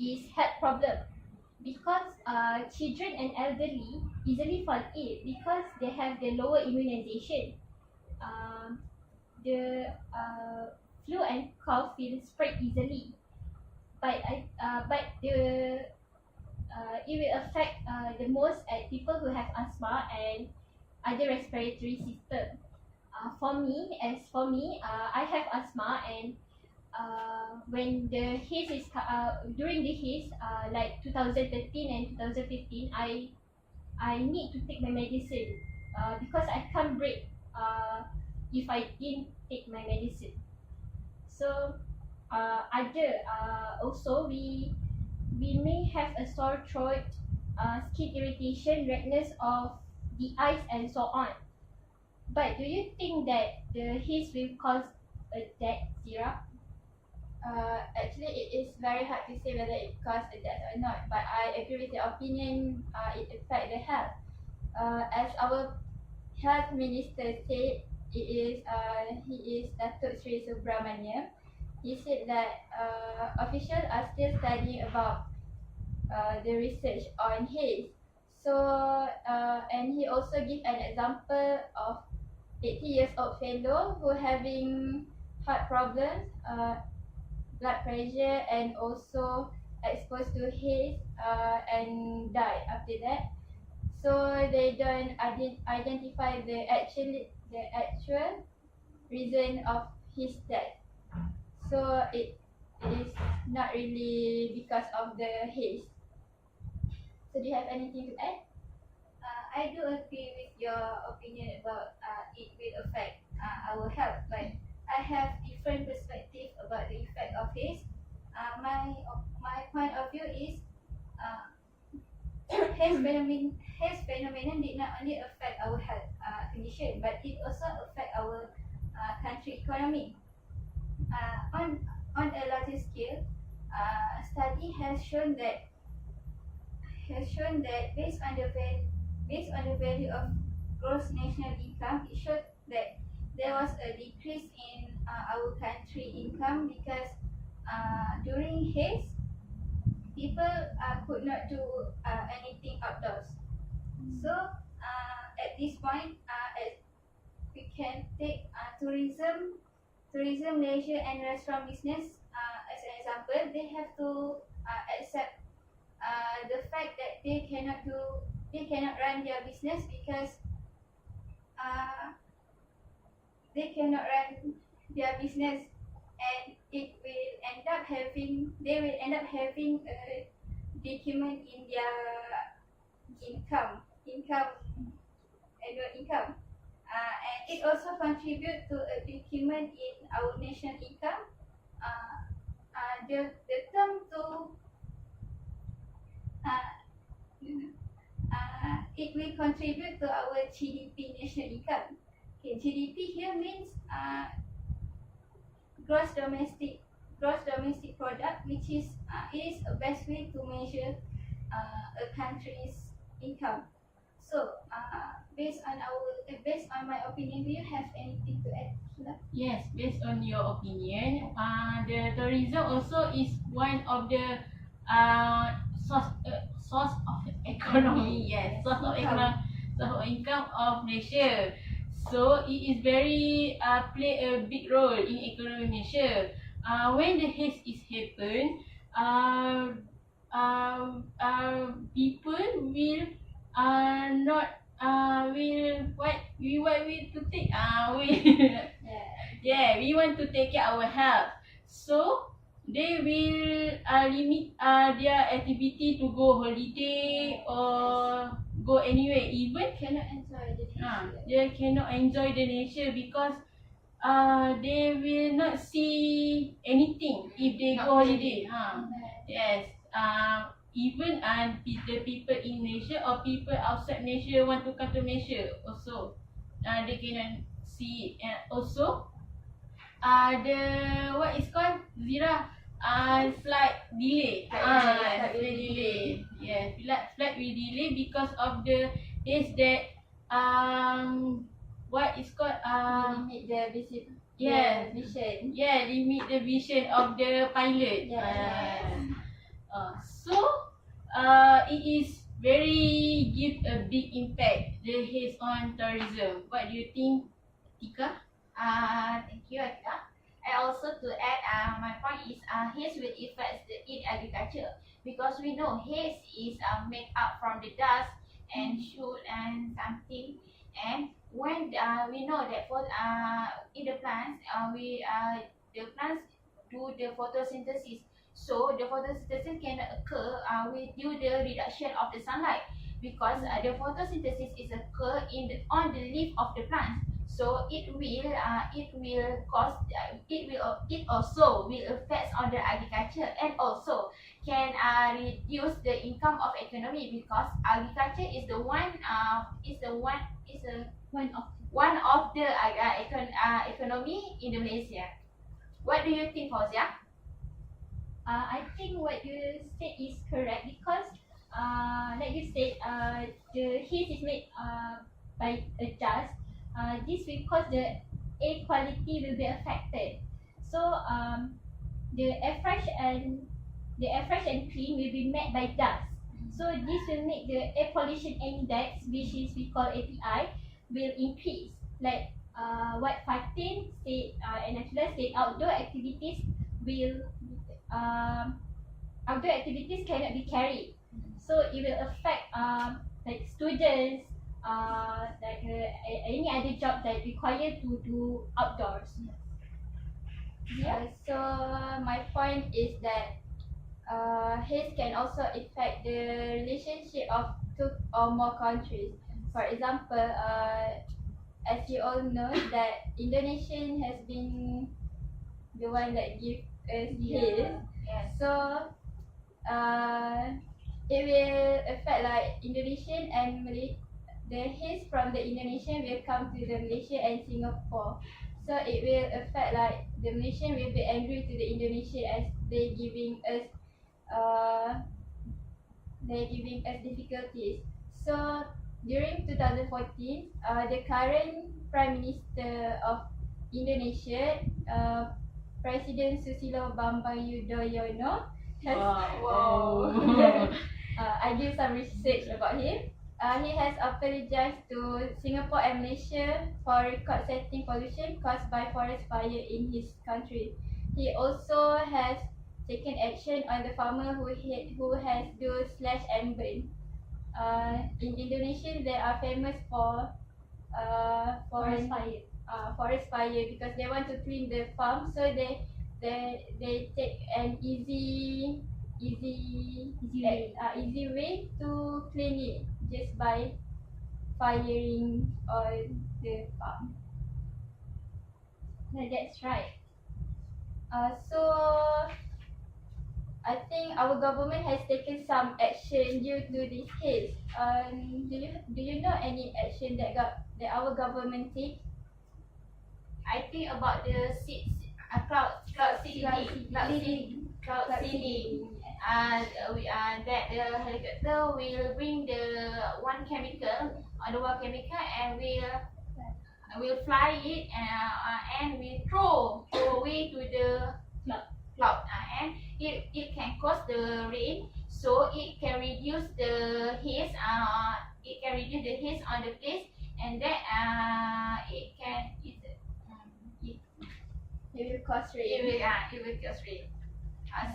is health problem, because children and elderly easily fall ill because they have the lower immunization. Um, the flu and cough will spread easily, but it will affect the most at people who have asthma and other respiratory system. For me, I have asthma, and when the haze is during the haze, like 2013 and 2015, I need to take my medicine because I can't breathe if I didn't take my medicine. So also we may have a sore throat, skin irritation, redness of the eyes, and so on. But do you think that the haze will cause a death, Zira? Actually, it is very hard to say whether it causes a death or not, but I agree with your opinion. It affects the health. As our health minister said, he is Datuk Sri Subramaniam. He said that officials are still studying about the research on haze. So, and he also give an example of 80 years old fellow who having heart problems, blood pressure, and also exposed to haze and died after that. So they don't identify the actual reason of his death. So it is not really because of the haze. So do you have anything to add? I do agree with your opinion about it will affect our health, but I have different perspective about the effect of haze. My point of view is uh, haze phenomenon did not only affect our health condition, but it also affect our country economy. On a larger scale, study has shown that based on the value of gross national income, it showed that there was a decrease in our country income because during haze, people could not do anything outdoors. So at this point, we can take tourism, leisure, and restaurant business as an example. They have to accept the fact that they cannot run their business because uh, they cannot run their business, and they will end up having a decrement in their income annual income, and it also contribute to a decrement in our national income. The term to uh, it will contribute to our GDP, national income. Okay, GDP here means gross domestic gross domestic product, which is it is a best way to measure a country's income. So based on my opinion, do you have anything to add, Sheila? Yes, based on your opinion, the tourism also is one of the source of economy. Yes, source of income of Malaysia. So it is very play a big role in economy Malaysia. When the haze is happen, people will not will what we to take we Yeah. yeah, we want to take care our health, so they will limit their activity to go holiday or go anywhere, even Cannot enjoy the nature. they cannot enjoy the nature because they will not see anything if they go holiday. Yes, even the people in Malaysia or people outside Malaysia want to come to Malaysia also, they cannot see it. And also the what is called, Zira, flight delay. Flight Delay. Yes, flight will delay because of the days that what is called Limit the visit. yes, The vision. yeah, limit the vision of the pilot. Yes. So it is very give a big impact the haze on tourism. What do you think, Tika? Thank you, Akila. And also to add, my point is, haze will affect in agriculture because we know haze is made up from the dust and shoot and something. And when we know that for in the plants, the plants do the photosynthesis. So the photosynthesis can occur with due the reduction of the sunlight because the photosynthesis is occur on the leaf of the plant. So it also will affect on the agriculture and also can reduce the income of economy because agriculture is the one One of one of the economy in the Malaysia. What do you think, Fauzia? I think what you said is correct because like you said the haze is made by a dust. This will cause the air quality will be affected. So the air fresh and clean will be met by dust. So this will make the air pollution index, which is we call API, will increase. Like what Fatin said and Najla said, outdoor activities cannot be carried. So it will affect like students, any other job that require to do outdoors. So my point is that haze can also affect the relationship of two or more countries. For example, as you all know that Indonesia has been the one that give us haze. Yes. So it will affect like Indonesian and the haze from the Indonesian will come to the Malaysia and Singapore. So it will affect like the Malaysian will be angry to the Indonesian as they giving us difficulties. So during 2014, the current Prime Minister of Indonesia, President Susilo Bambang Yudhoyono, has I did some research about him. He has apologized to Singapore and Malaysia for record-setting pollution caused by forest fire in his country. He also has taken action on the farmer who has do slash and burn. In Indonesia, they are famous for Forest fire. forest fire because they want to clean the farm, so they take an easy way to clean it just by firing on the farm. Yeah, that's right. So I think our government has taken some action due to this haze. Do you know any action that our government take? I think about the seeds, cloud seeding. That the helicopter will bring the one chemical, underwater chemical, and will fly it and will throw away to the cloud. And it can cause the rain, so it can reduce the haze. It can reduce the haze on the place, and that It will cause rain. it will cause rain.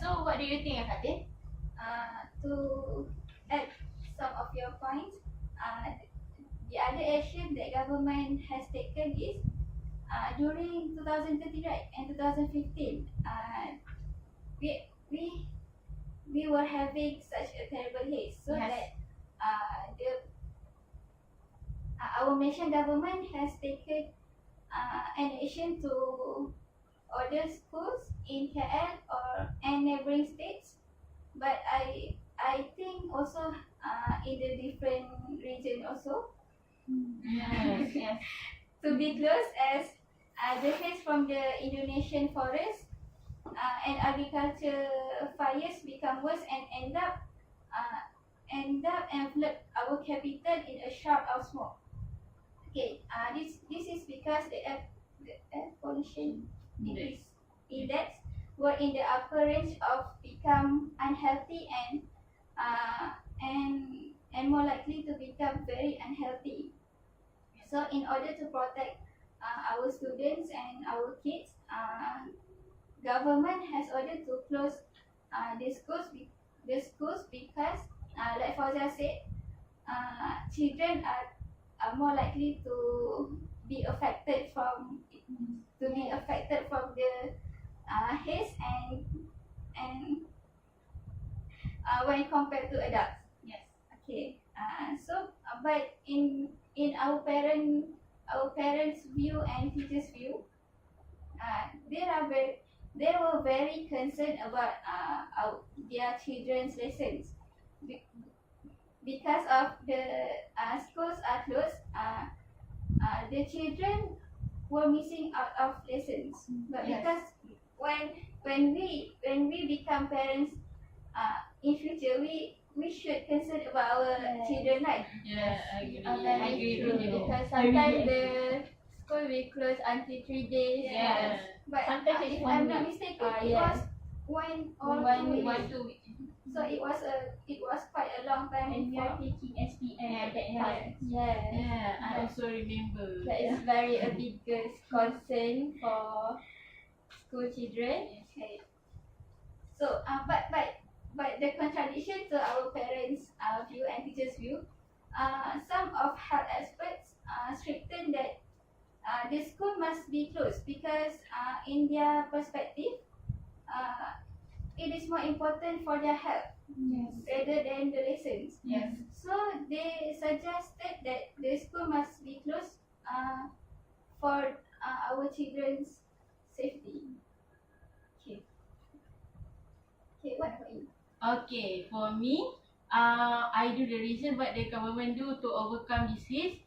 So what do you think, Fatin? To add some of your points, the other action that government has taken is during 2013, right, and 2015, we were having such a terrible haze, so Yes. that our Malaysian government has taken an action to order schools in KL and neighboring states, but I think also in the different region also Yes. to be closed, as the haze from the Indonesian forest and agriculture fires become worse and end up and flood our capital in a shower of smoke. Okay, this is because the air pollution index were in the upper range of become unhealthy and more likely to become very unhealthy. So in order to protect our students and our kids, government has ordered to close the schools because, like Fauzia said, children are more likely to be affected from the haze and when compared to adults. Yes. Okay. But in our parents' view and teachers' view, they were very concerned about their children's lessons. Because of the schools are closed, the children were missing out of lessons. But Yes. because when we become parents, in future we should concern about our children, right? Yeah, I agree. I Very agree true, with you. because I really sometimes agree. the school will close until 3 days. Yes. But Sometimes it's if 1 I'm not week. mistaken, it Yes. was one or One 2 week. weeks. 2 weeks. So it was quite a long time. And we are for- taking SPM at that time. Yes. Yeah, I also remember. That is very a biggest concern for school children. Okay. So, but the contradiction to our parents' view and teachers' view, some of health experts strengthen that the school must be closed because, in their perspective, it is more important for their health rather than the lessons. Yes. So they suggested that the school must be closed for our children's safety. Okay. Okay, what about you? Okay, for me, I do the reason what the government do to overcome this haze.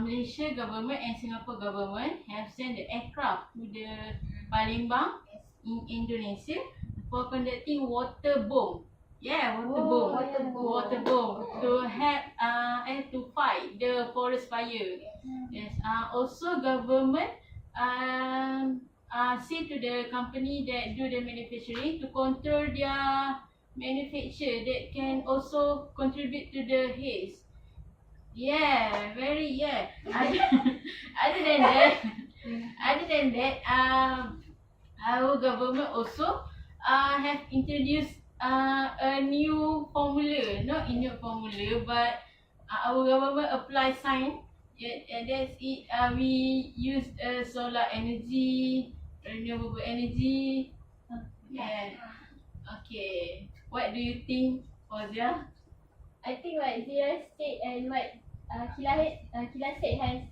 Malaysia government and Singapore government have sent the aircraft to the Palembang in Indonesia for conducting water bomb. Yeah, water bomb to help and to fight the forest fire. Yes. Also government say to the company that do the manufacturing to control their manufacture that can also contribute to the haze. Yeah, very yeah. Other than that, our government also have introduced a new formula, not a new formula, but our government apply sign. Yeah, and that's it. We use solar energy, renewable energy. Yeah. Okay. What do you think, Fauzia? I think what Zira said and what Kila said has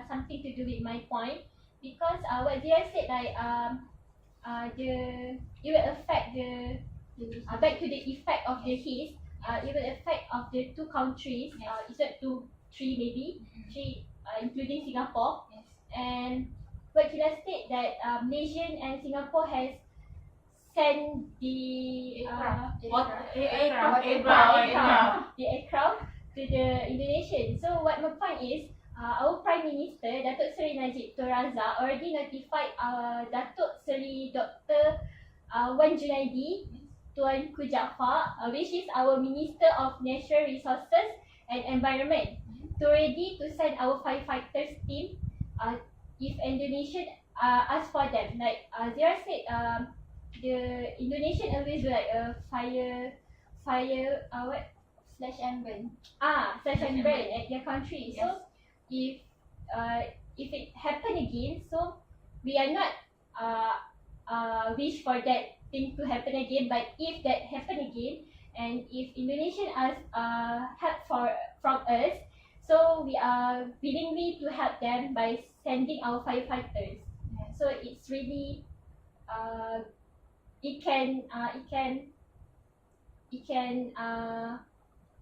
something to do with my point because what Zira said like it will affect the back to the effect of the haze. It will affect of the two countries. Is that 3 maybe 3 including Singapore. Yes. And what Kila said that Malaysian and Singapore has send the aircraft to the Indonesian. So what my point is, our Prime Minister Datuk Seri Najib Tun Razak already notified Datuk Seri Dr. Wan Junaidi Tuanku Jaafar, which is our Minister of Natural Resources and Environment, to ready to send our firefighters team if Indonesia ask for them. Like Zira said, the Indonesian always do like a fire what Slash and burn. slash and burn at their country. So if it happen again, so we are not wish for that thing to happen again. But if that happen again, and if Indonesian ask help from us, so we are willingly to help them by sending our firefighters. So it's really it can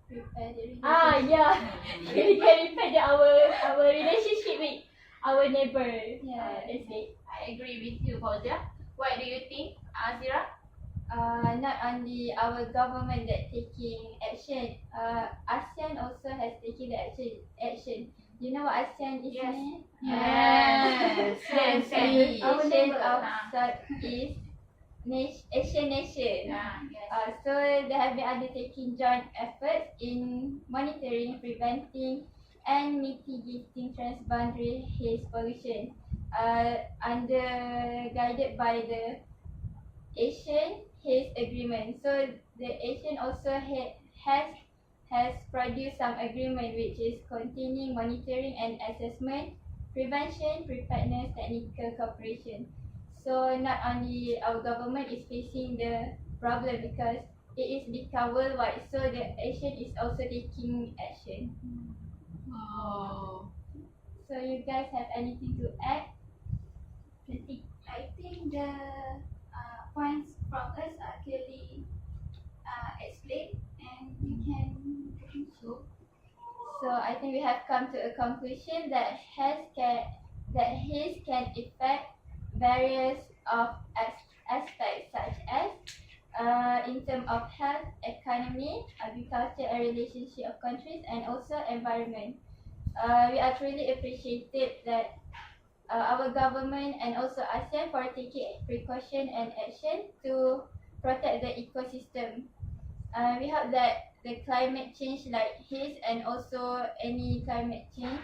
Prepare the it can repair our relationship with our neighbor. Yeah. That's it. I agree with you, Fauzia. What do you think, Azira? Not only our government that taking action, ASEAN also has taken the action. You know what ASEAN is? Yes. Name? Yes. Our Our nation neighbor. of Southeast Asian nations. Yes. So they have been undertaking joint efforts in monitoring, preventing, and mitigating transboundary haze pollution. Guided by the Asian Haze Agreement. So the Asian also has produced some agreement which is containing monitoring and assessment, prevention, preparedness, technical cooperation. So not only our government is facing the problem because it is become worldwide. So the Asian is also taking action. Oh. So you guys have anything to add? I think the points from us are clearly explained, and you can So I think we have come to a conclusion that haze can affect various of aspects such as in terms of health, economy, agriculture and relationship of countries and also environment. We are truly appreciated that our government and also ASEAN for taking precaution and action to protect the ecosystem. We hope that the climate change like haze and also any climate change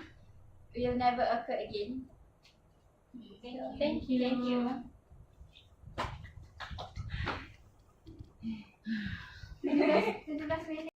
will never occur again. Thank you. Thank you. tujuh belas minit.